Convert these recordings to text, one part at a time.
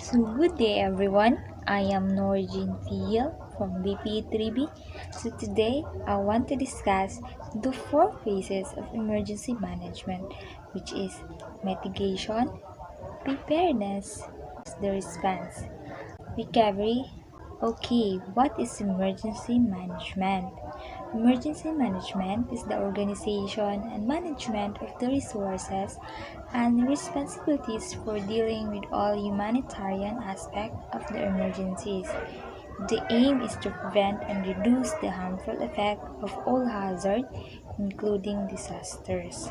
So good day everyone. I am Norjin Fiel from BP3B. So today I want to discuss the four phases of emergency management, which is mitigation, preparedness, the response, recovery. Okay, what is emergency management? Emergency management is the organization and management of the resources and responsibilities for dealing with all humanitarian aspects of the emergencies. The aim is to prevent and reduce the harmful effect of all hazards, including disasters.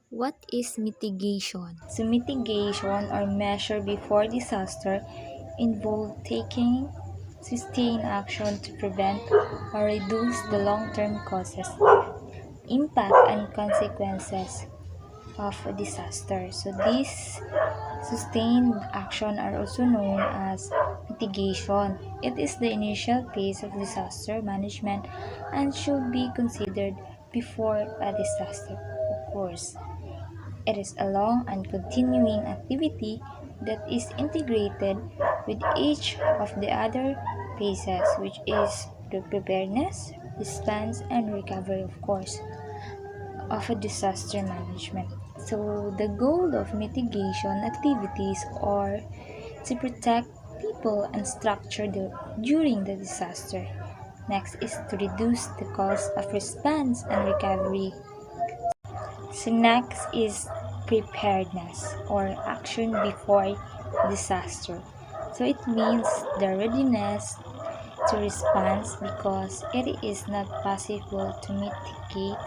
What is mitigation? So mitigation or measure before disaster involve taking sustained action to prevent or reduce the long-term causes, impact and consequences of a disaster. So these sustained action are also known as mitigation. It is the initial phase of disaster management and should be considered before a disaster occurs. It is a long and continuing activity that is integrated with each of the other phases, which is the preparedness, response, and recovery, of course, of a disaster management. So, the goal of mitigation activities are to protect people and structure during the disaster. Next is to reduce the cost of response and recovery. So next is preparedness or action before disaster. So it means the readiness to respond because it is not possible to mitigate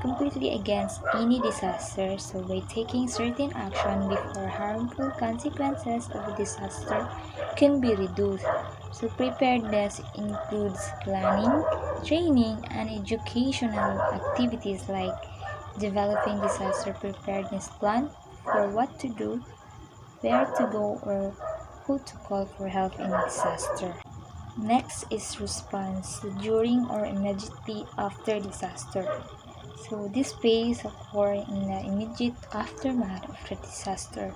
completely against any disaster. So by taking certain action before harmful consequences of a disaster can be reduced. So preparedness includes planning, training, and educational activities like developing disaster preparedness plan for what to do, where to go, or who to call for help in a disaster. Next is response during or immediately after disaster. So this phase occurs in the immediate aftermath of the disaster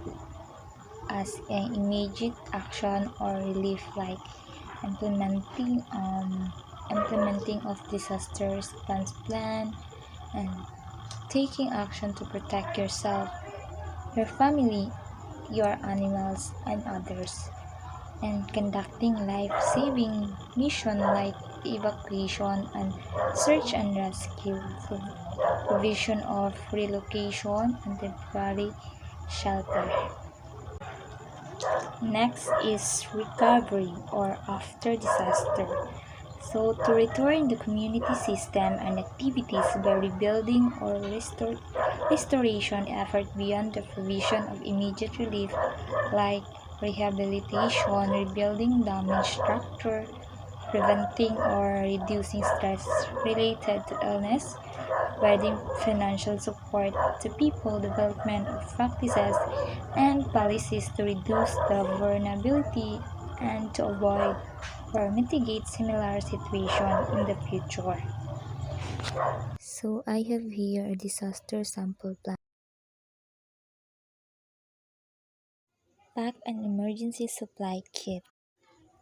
as an immediate action or relief like implementing implementing of disaster response plan and taking action to protect yourself, your family, your animals, and others, and conducting life-saving mission like evacuation and search and rescue, provision of relocation and temporary shelter. Next is recovery or after disaster. So, to return the community system and activities by rebuilding or restoration effort beyond the provision of immediate relief like rehabilitation, rebuilding damaged structure, preventing or reducing stress related to illness, providing financial support to people, development of practices and policies to reduce the vulnerability and to avoid or mitigate similar situations in the future. So I have here a disaster sample plan. Pack an emergency supply kit.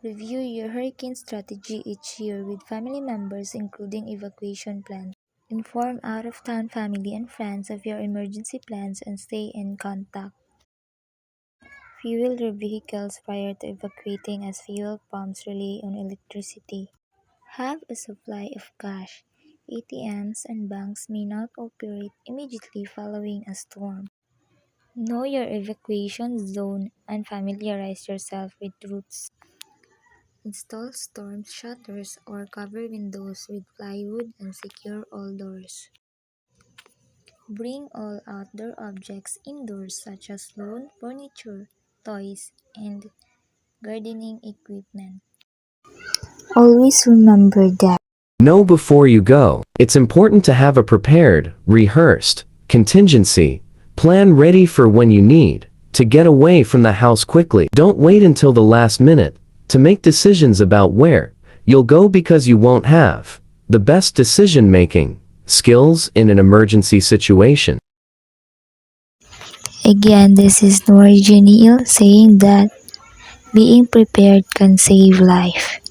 Review your hurricane strategy each year with family members including evacuation plans. Inform out-of-town family and friends of your emergency plans and stay in contact. Fuel your vehicles prior to evacuating as fuel pumps rely on electricity. Have a supply of cash. ATMs and banks may not operate immediately following a storm. Know your evacuation zone and familiarize yourself with routes. Install storm shutters or cover windows with plywood and secure all doors. Bring all outdoor objects indoors such as lawn furniture, toys, and gardening equipment. Always remember that Know before you go. It's important to have a prepared, rehearsed, contingency plan ready for when you need to get away from the house quickly. Don't wait until the last minute to make decisions about where you'll go because you won't have the best decision-making skills in an emergency situation. Again, this is Noor Janil saying that being prepared can save life.